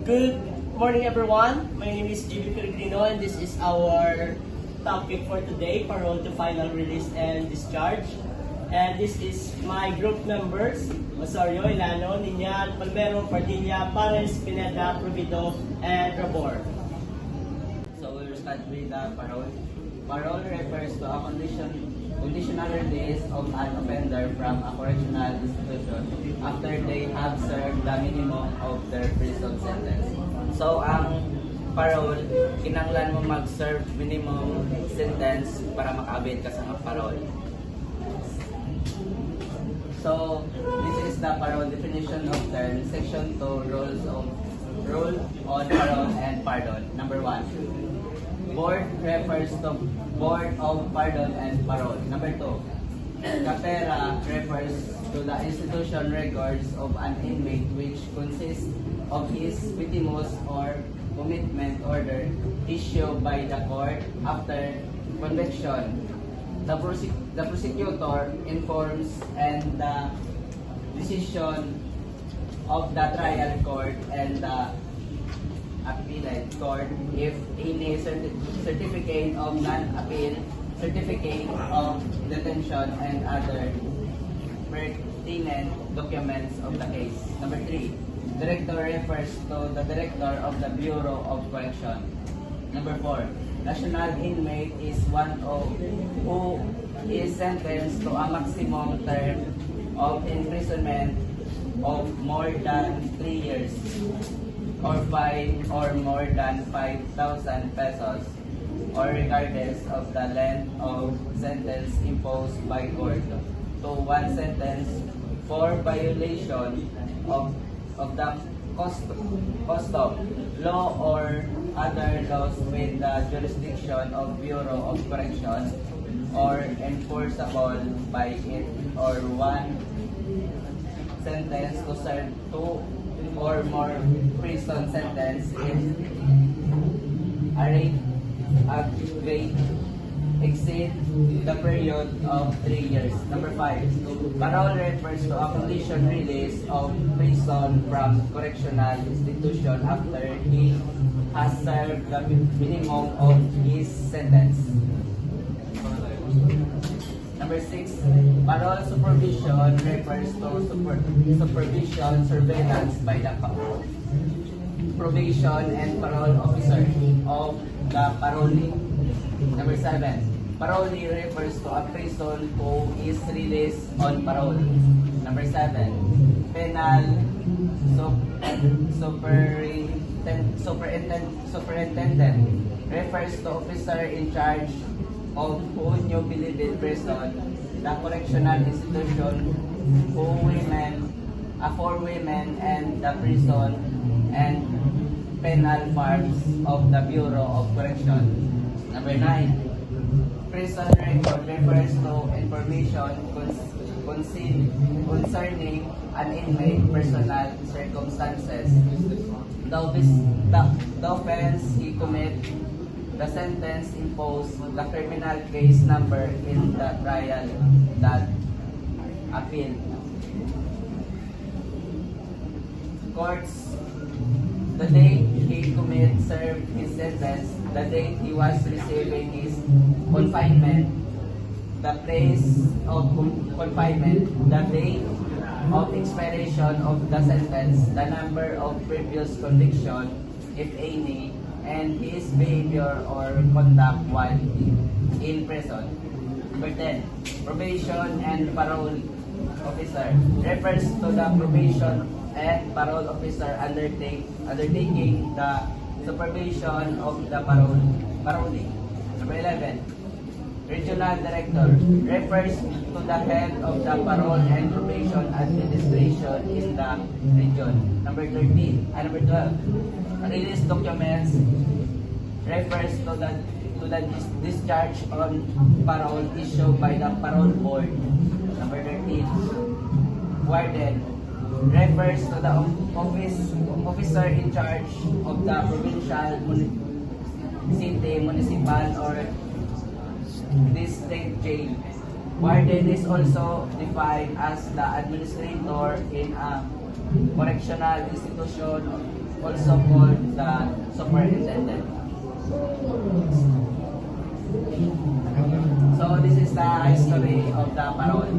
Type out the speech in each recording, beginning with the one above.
Good morning, everyone. My name is Jimmy Peregrino, and this is our topic for today, parole to final release and discharge. And this is my group members, Osorio, Ilano, Ninyan, Palmero, Padilla, Pares, Pineda, Provido, and Rabor. So we'll start with parole. Parole refers to a conditional release of an offender from a correctional institution after they have served the minimum of their prison sentence. So ang parole, kinanglan mo mag-serve minimum sentence para makaabit ka sa parole. So this is the parole definition of term. Section 2, rule on parole and pardon. Number 1. Board refers to Board of Pardon and Parole. Number 2. Capera refers to the institution records of an inmate which consists of his vitimus or commitment order issued by the court after conviction. The prosecutor informs and the decision of the trial court and the appellate court if any certificate of non-appeal, certificate of detention, and other pertinent documents of the case. Number 3. Director refers to the director of the Bureau of Correction. Number 4. National inmate is one who is sentenced to a maximum term of imprisonment of more than 3 years or fine or more than 5,000 pesos or regardless of the length of sentence imposed by court to one sentence for violation of the custom, law or other laws with the jurisdiction of Bureau of Correction or enforceable by it, or one sentence to serve 2 or more prison sentence if a rate exceed the period of 3 years. Number 5. Parole refers to a condition release of prison from correctional institution after he has served the minimum of his sentence. Number 6. Parole supervision refers to supervision surveillance by the probation and parole officer of the parolee. Number 7. Parolee refers to a person who is released on parole. Number 7. Penal superintendent refers to officer in charge of who newly built prison, the correctional institution, for women and the prison and penal farms of the Bureau of Correction. Number 9. Prison record refers to information concerning an inmate personal circumstances, the offense he commit, the sentence imposed, the criminal case number in the trial that appeal. Courts, the day he served his sentence, the date he was receiving his confinement, the place of confinement, the date of expiration of the sentence, the number of previous conviction, if any, and his behavior or conduct while in prison. Number 10. Probation and parole officer refers to the probation and parole officer undertaking the supervision of the parolee. Number 11. Regional director refers to the head of the parole and probation administration in the region. Number 13 and number 12. Release documents refers to the discharge on parole issued by the parole board. Number 13. Warden refers to the officer in charge of the provincial, city, municipal, or district jail. Warden is also defined as the administrator in a correctional institution also called the superintendent. So this is the history of the parole.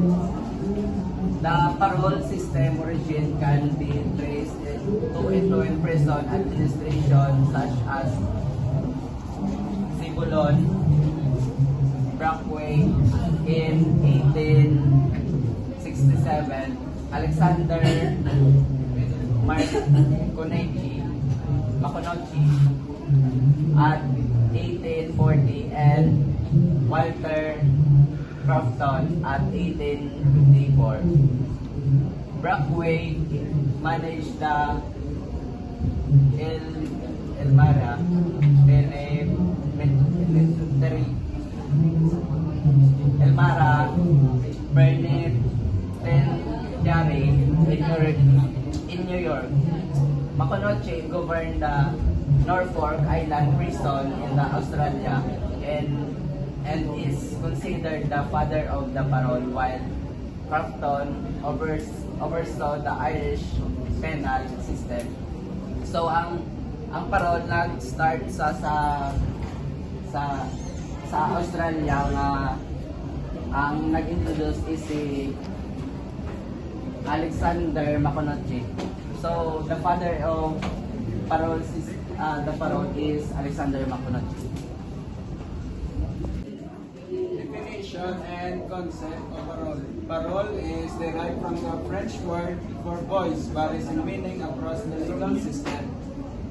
The parole system origin can be traced to prison administration such as Sibulon, Brockway in 1867, Alexander Maconochie at 1840, and Walter Crofton at 1854. Brockway managed the Elmara Penitentiary in New York. Maconochie governed the Norfolk Island prison in the Australia and is considered the father of the parole, while Crofton oversaw the Irish penal system. So ang parole nag-start sa Australia nga ang nag-introduce is si Alexander Maconochie. So the father of the parole is Alexander Maconochie. Definition and concept of parole. Parole is derived from the French word for boys, varies in meaning across the legal system.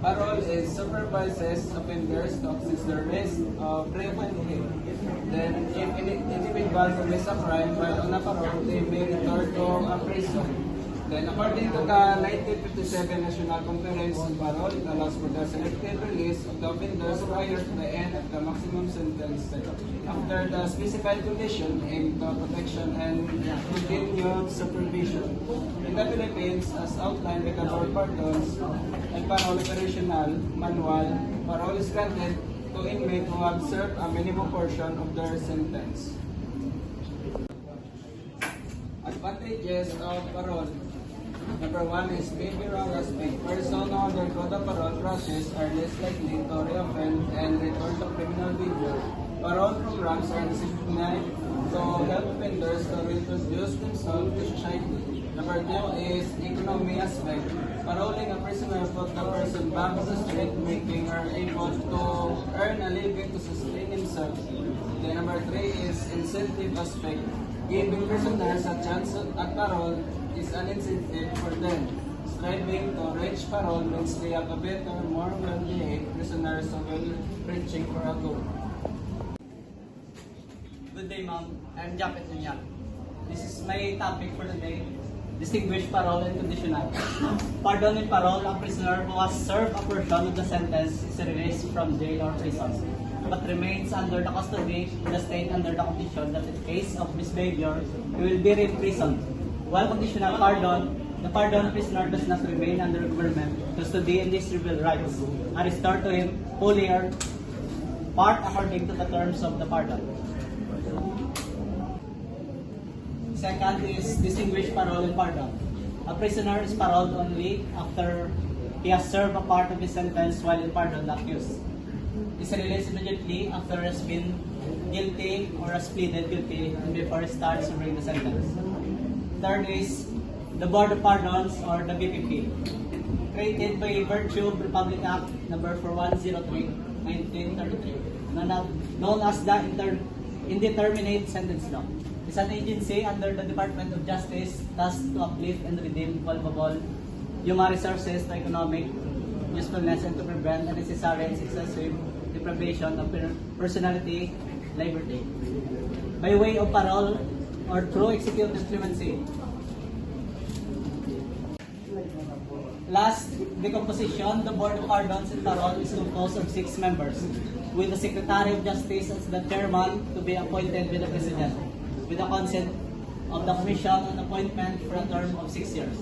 Parole is supervises offenders to assist the risk of reoffending. Then, if individual commits a crime while on a parole, they may return to a prison. Then, according to the 1957 National Conference on Parole, it allows for the selective release of the offenders prior to the end of the maximum sentence after the specified condition aimed to protection and continued supervision. In the Philippines, as outlined by the Board Pardons and Parole Operational Manual, parole is granted to inmates who have served a minimum portion of their sentence. Advantages of parole. Number 1 is behavioral aspect. Persons who undergo the parole process are less likely to reoffend and return to criminal behavior. Parole programs are designed to help offenders to reintroduce themselves to society. Number 2 is economy aspect. Paroling a prisoner put the person back on the street, making her able to earn a living to sustain himself. Then number 3 is incentive aspect. Giving prisoners a chance at parole is an incentive for them. Striving to reach parole means they have a better, more well-behaved prisoners who will reaching for a goal. Good day, ma'am. I'm Japet Nunyak. This is my topic for today. Distinguished parole and conditional. Pardon and parole, a prisoner who has served a portion of the sentence is released from jail or prison, but remains under the custody of the state under the condition that in case of misbehavior, he will be re-imprisoned. While conditional pardon, the pardoned prisoner does not remain under government custody and his civil rights are restored to him wholly or part according to the terms of the pardon. Second is distinguished parole and pardon. A prisoner is paroled only after he has served a part of his sentence while in pardon the accused. He is released immediately after he has been guilty or has pleaded guilty and before he starts serving the sentence. Third is the Board of Pardons or the BPP, created by virtue of Republic Act number 4103, 1933, known as the Indeterminate Sentence Law. It's an agency under the Department of Justice tasked to uplift and redeem vulnerable human resources to economic usefulness and to prevent unnecessary and excessive deprivation of personality, liberty, by way of parole or through executive clemency. Last, decomposition. The Board of Pardons and Parole is composed of 6 members, with the Secretary of Justice as the chairman to be appointed by the President, with the consent of the Commission on Appointment for a term of 6 years.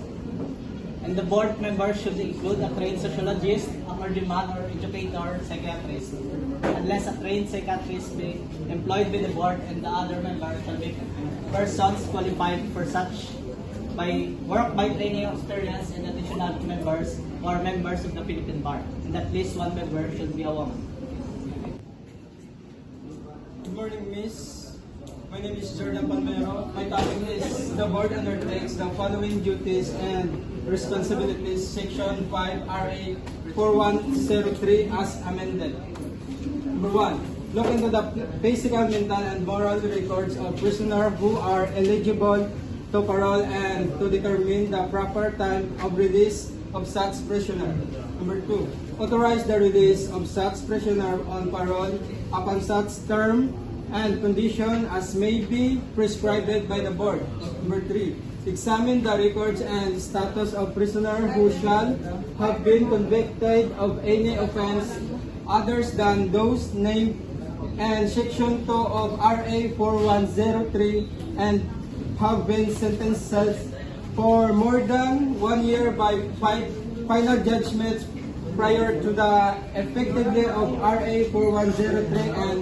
And the board members should include a trained sociologist, a clergyman or educator, psychiatrist, unless a trained psychiatrist be employed by the board, and the other members shall be persons qualified for such by training experience and additional members or members of the Philippine Bar. And at least one member should be a woman. Good morning, Miss. My name is Jordan Palmero. My topic is the board undertakes the following duties and responsibilities, Section 5 RA 4103 as amended. Number 1. Look into the physical, mental, and moral records of prisoners who are eligible to parole and to determine the proper time of release of such prisoner. Number 2. Authorize the release of such prisoner on parole upon such term and condition as may be prescribed by the board. Number 3. Examine the records and status of prisoner who shall have been convicted of any offense others than those named and Section 2 of RA 4103 and have been sentenced for more than 1 year by final judgments prior to the effectivity of RA 4103 and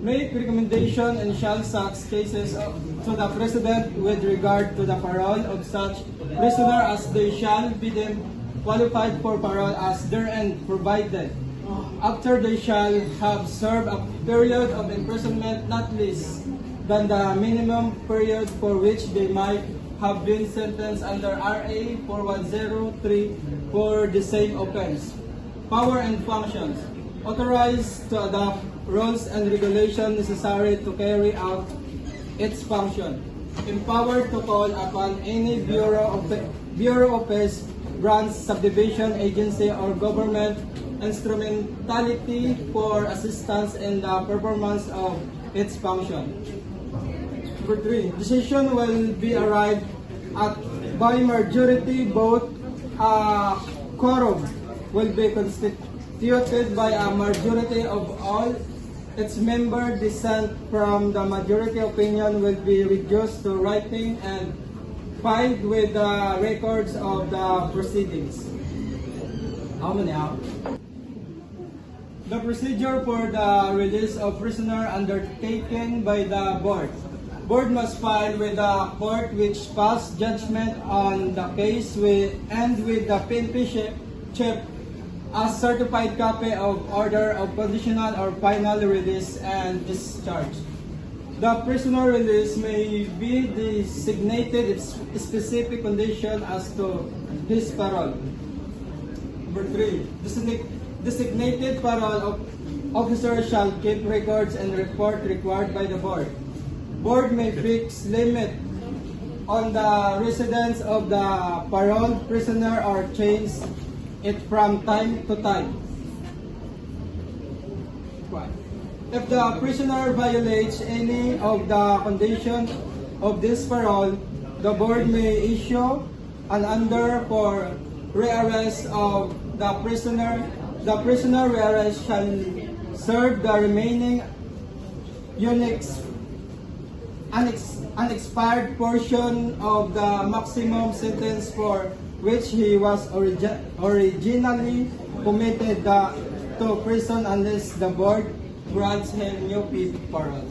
make recommendation and shall such cases to the President with regard to the parole of such prisoner as they shall be deemed qualified for parole as therein provided, after they shall have served a period of imprisonment not less than the minimum period for which they might have been sentenced under RA 4103 for the same offense. Power and functions. Authorized to adopt rules and regulations necessary to carry out its function. Empowered to call upon any bureau office, branch, subdivision, agency, or government instrumentality for assistance in the performance of its function. Number 3. Decision will be arrived at by majority vote. Quorum will be constituted by a majority of all its members. Dissent from the majority opinion will be reduced to writing and filed with the records of the proceedings. How many out? The procedure for the release of prisoner undertaken by the board. Board must file with the court which passed judgment on the case and with the PNP chief a certified copy of order of conditional or final release and discharge. The prisoner release may be designated its specific condition as to his parole. Number 3. Designated parole officer shall keep records and report required by the board. Board may fix limit on the residence of the parole prisoner or change it from time to time. If the prisoner violates any of the conditions of this parole, the board may issue an order for rearrest of the prisoner. The prisoner rearrest shall serve the remaining unexpired portion of the maximum sentence for which he was originally committed to prison unless the board grants him new parole.